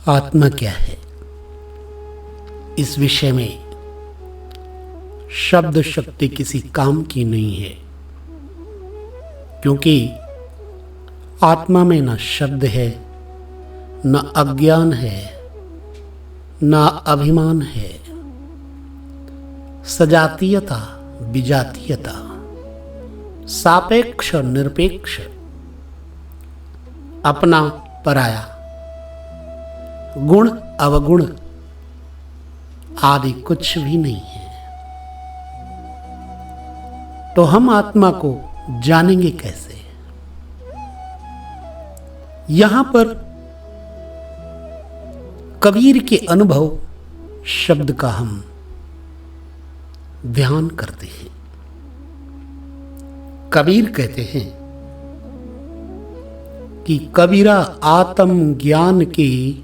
आत्मा क्या है, इस विषय में शब्द शक्ति किसी काम की नहीं है, क्योंकि आत्मा में न शब्द है, न अज्ञान है, न अभिमान है। सजातीयता, विजातीयता, सापेक्ष निरपेक्ष, अपना पराया, गुण अवगुण आदि कुछ भी नहीं है। तो हम आत्मा को जानेंगे कैसे? यहां पर कबीर के अनुभव शब्द का हम ध्यान करते हैं। कबीर कहते हैं कि कबीरा आत्म ज्ञान की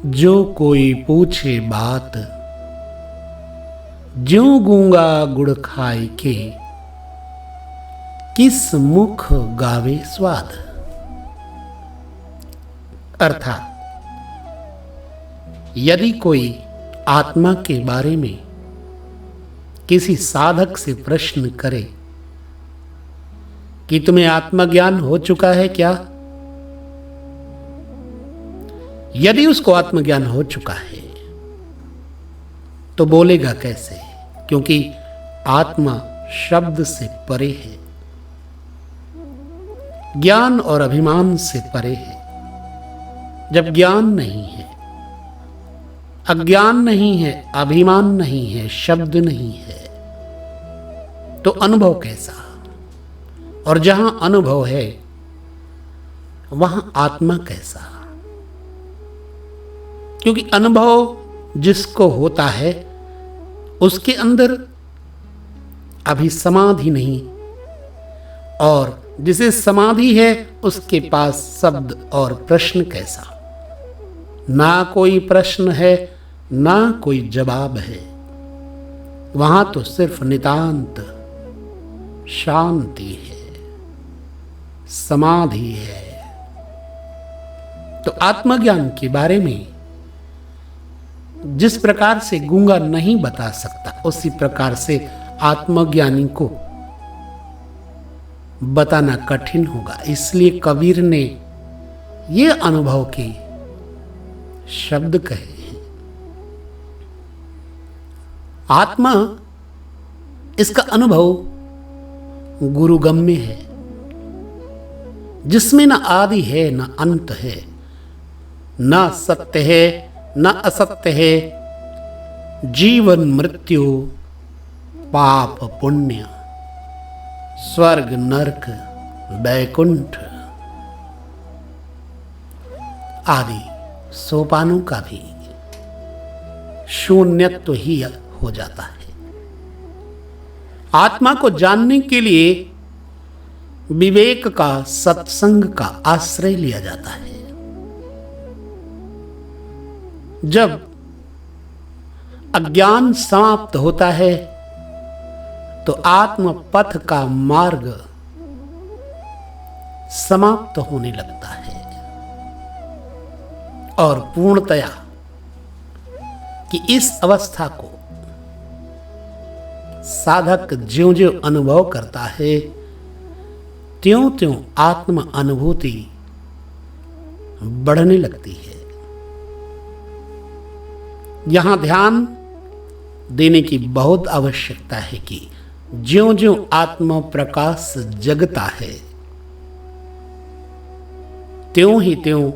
जो कोई पूछे बात, ज्यों गूंगा गुड़ खाए के किस मुख गावे स्वाद। अर्थात यदि कोई आत्मा के बारे में किसी साधक से प्रश्न करे कि तुम्हें आत्मज्ञान हो चुका है क्या, यदि उसको आत्मज्ञान हो चुका है तो बोलेगा कैसे? क्योंकि आत्मा शब्द से परे है, ज्ञान और अभिमान से परे है। जब ज्ञान नहीं है, अज्ञान नहीं है, अभिमान नहीं है, शब्द नहीं है, तो अनुभव कैसा? और जहां अनुभव है वहां आत्मा कैसा? क्योंकि अनुभव जिसको होता है उसके अंदर अभी समाधि नहीं, और जिसे समाधि है उसके पास शब्द और प्रश्न कैसा? ना कोई प्रश्न है, ना कोई जवाब है। वहां तो सिर्फ नितांत शांति है, समाधि है। तो आत्मज्ञान के बारे में जिस प्रकार से गूंगा नहीं बता सकता, उसी प्रकार से आत्मज्ञानी को बताना कठिन होगा। इसलिए कबीर ने ये अनुभव के शब्द कहे हैं। आत्मा, इसका अनुभव गुरुगम्य है, जिसमें न आदि है, न अंत है, न सत्य है, न असत्य है, जीवन मृत्यु, पाप पुण्य, स्वर्ग नरक, बैकुंठ आदि सोपानों का भी शून्यत्व ही हो जाता है। आत्मा को जानने के लिए विवेक का, सत्संग का आश्रय लिया जाता है। जब अज्ञान समाप्त होता है तो आत्म पथ का मार्ग समाप्त होने लगता है, और पूर्णतया कि इस अवस्था को साधक ज्यों-ज्यों अनुभव करता है, त्यों-त्यों आत्म अनुभूति बढ़ने लगती है। यहां ध्यान देने की बहुत आवश्यकता है कि ज्यों-ज्यों आत्म प्रकाश जगता है, त्यों ही त्यों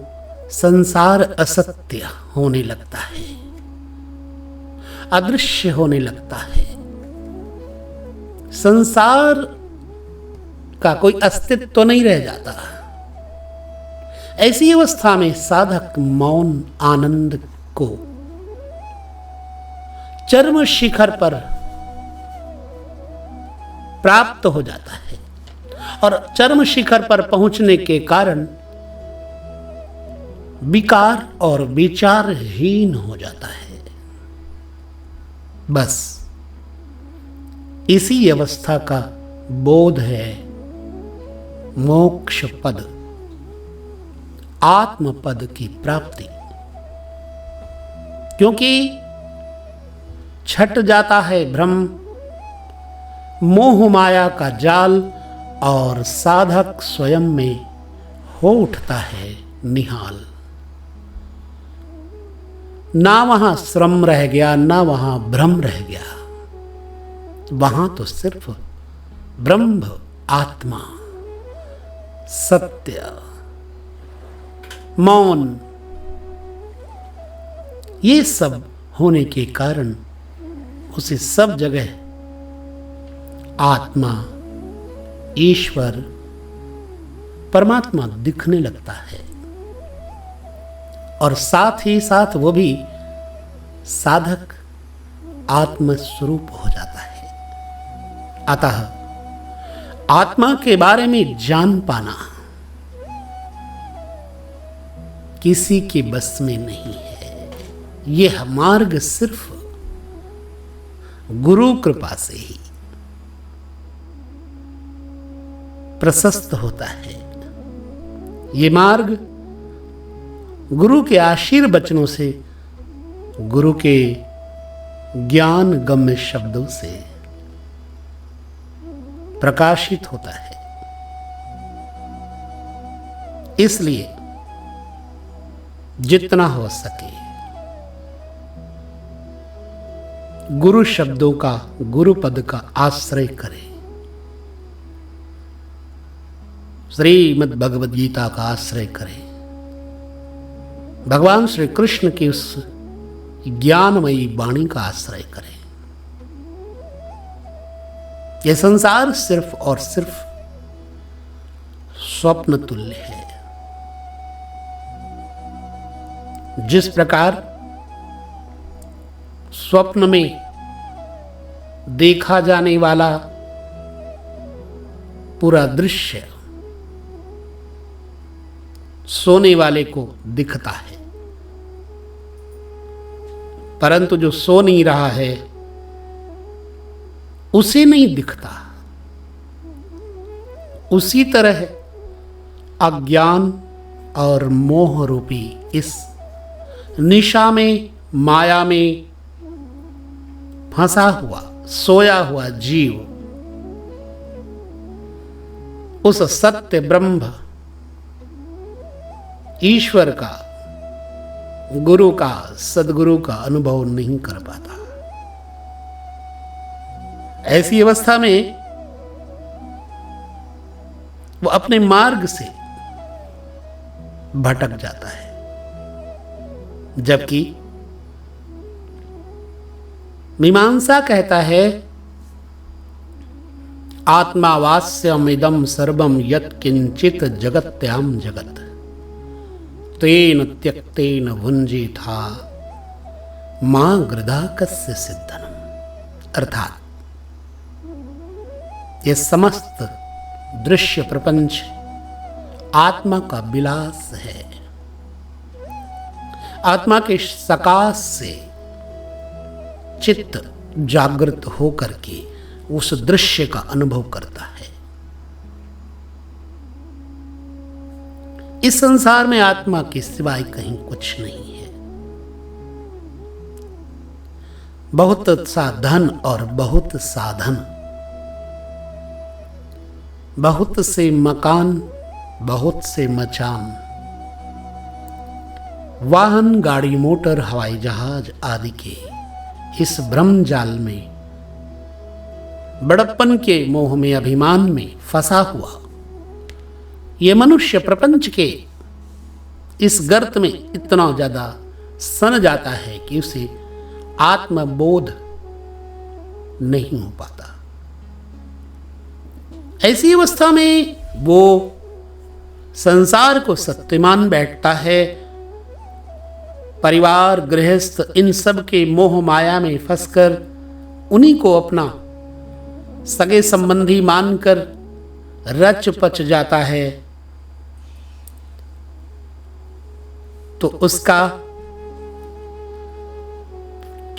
संसार असत्य होने लगता है, अदृश्य होने लगता है। संसार का कोई अस्तित्व तो नहीं रह जाता। ऐसी अवस्था में साधक मौन आनंद को चरम शिखर पर प्राप्त हो जाता है, और चरम शिखर पर पहुंचने के कारण विकार और विचारहीन हो जाता है। बस इसी अवस्था का बोध है मोक्ष पद, आत्म पद की प्राप्ति। क्योंकि छट जाता है भ्रम, मोह माया का जाल, और साधक स्वयं में हो उठता है निहाल। ना वहां श्रम रह गया, ना वहां भ्रम रह गया, वहां तो सिर्फ ब्रह्म, आत्मा, सत्य, मौन, ये सब होने के कारण उसे सब जगह आत्मा, ईश्वर, परमात्मा दिखने लगता है, और साथ ही साथ वो भी साधक आत्मस्वरूप हो जाता है। अतः आत्मा के बारे में जान पाना किसी के बस में नहीं है। यह मार्ग सिर्फ गुरु कृपा से ही प्रशस्त होता है। ये मार्ग गुरु के आशीर्वचनों से, गुरु के ज्ञान गम्य शब्दों से प्रकाशित होता है। इसलिए जितना हो सके गुरु शब्दों का, गुरु पद का आश्रय करें। श्रीमद् भगवद गीता का आश्रय करें। भगवान श्री कृष्ण की उस ज्ञानमयी वाणी का आश्रय करें। यह संसार सिर्फ और सिर्फ स्वप्न तुल्य है। जिस प्रकार स्वप्न में देखा जाने वाला पूरा दृश्य सोने वाले को दिखता है, परंतु जो सो नहीं रहा है उसे नहीं दिखता। उसी तरह अज्ञान और मोह रूपी इस निशा में, माया में फंसा हुआ, सोया हुआ जीव उस सत्य ब्रह्म ईश्वर का, गुरु का, सदगुरु का अनुभव नहीं कर पाता। ऐसी अवस्था में वो अपने मार्ग से भटक जाता है। जबकि मीमांसा कहता है, आत्मावास्यम इदम सर्वम यत् किंचित जगत्याम जगत तेन त्यक्तेन भुंजीथा मां गृधाकस्य सिद्धनम। अर्थात यह समस्त दृश्य प्रपंच आत्मा का विलास है। आत्मा के सकाश से चित्त जागृत होकर के उस दृश्य का अनुभव करता है। इस संसार में आत्मा के सिवाय कहीं कुछ नहीं है। बहुत सा धन और बहुत साधन, बहुत से मकान, बहुत से मचान, वाहन, गाड़ी, मोटर, हवाई जहाज आदि के इस भ्रम जाल में, बड़प्पन के मोह में, अभिमान में फंसा हुआ ये मनुष्य प्रपंच के इस गर्त में इतना ज्यादा सन जाता है कि उसे आत्मबोध नहीं हो पाता। ऐसी अवस्था में वो संसार को सत्य मान बैठता है। परिवार, गृहस्थ, इन सब के मोह माया में फंसकर उन्हीं को अपना सगे संबंधी मानकर रच पच जाता है। तो उसका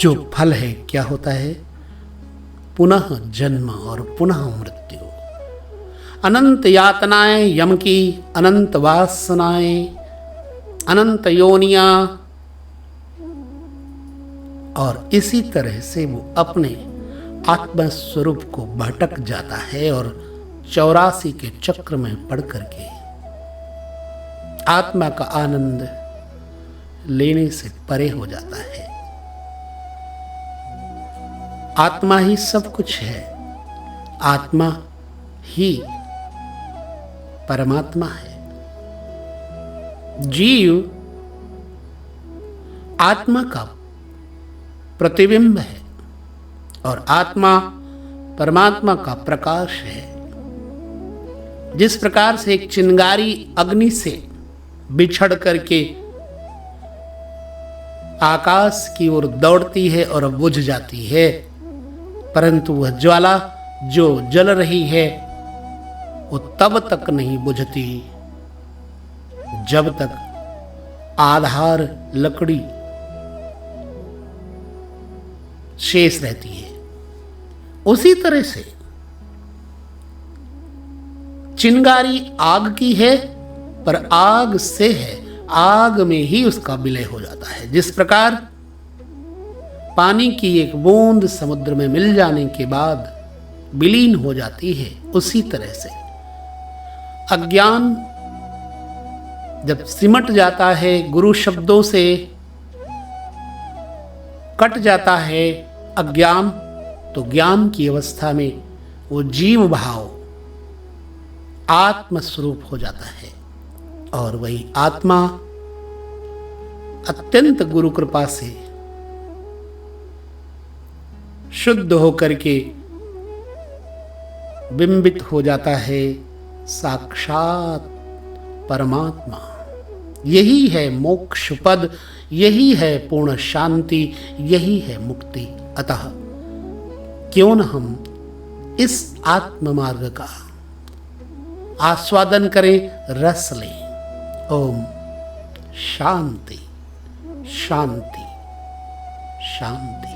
जो फल है क्या होता है? पुनः जन्म और पुनः मृत्यु, अनंत यातनाएं, यम की अनंत वासनाएं, अनंत योनियां, और इसी तरह से वो अपने आत्मा स्वरूप को भटक जाता है और 84 के चक्र में पड़ करके आत्मा का आनंद लेने से परे हो जाता है। आत्मा ही सब कुछ है, आत्मा ही परमात्मा है। जीव आत्मा का प्रतिबिंब है और आत्मा परमात्मा का प्रकाश है। जिस प्रकार से एक चिंगारी अग्नि से बिछड़ करके आकाश की ओर दौड़ती है और बुझ जाती है, परंतु वह ज्वाला जो जल रही है वो तब तक नहीं बुझती जब तक आधार लकड़ी शेष रहती है। उसी तरह से चिंगारी आग की है, पर आग से है, आग में ही उसका विलय हो जाता है। जिस प्रकार पानी की एक बूंद समुद्र में मिल जाने के बाद विलीन हो जाती है, उसी तरह से अज्ञान जब सिमट जाता है, गुरु शब्दों से कट जाता है अज्ञान, तो ज्ञान की अवस्था में वो जीव भाव आत्म स्वरूप हो जाता है और वही आत्मा अत्यंत गुरु कृपा से शुद्ध होकर के बिंबित हो जाता है साक्षात परमात्मा। यही है मोक्ष पद, यही है पूर्ण शांति, यही है मुक्ति। अतः क्यों न हम इस आत्म मार्ग का आस्वादन करें, रस लें। ओम शांति शांति शांति।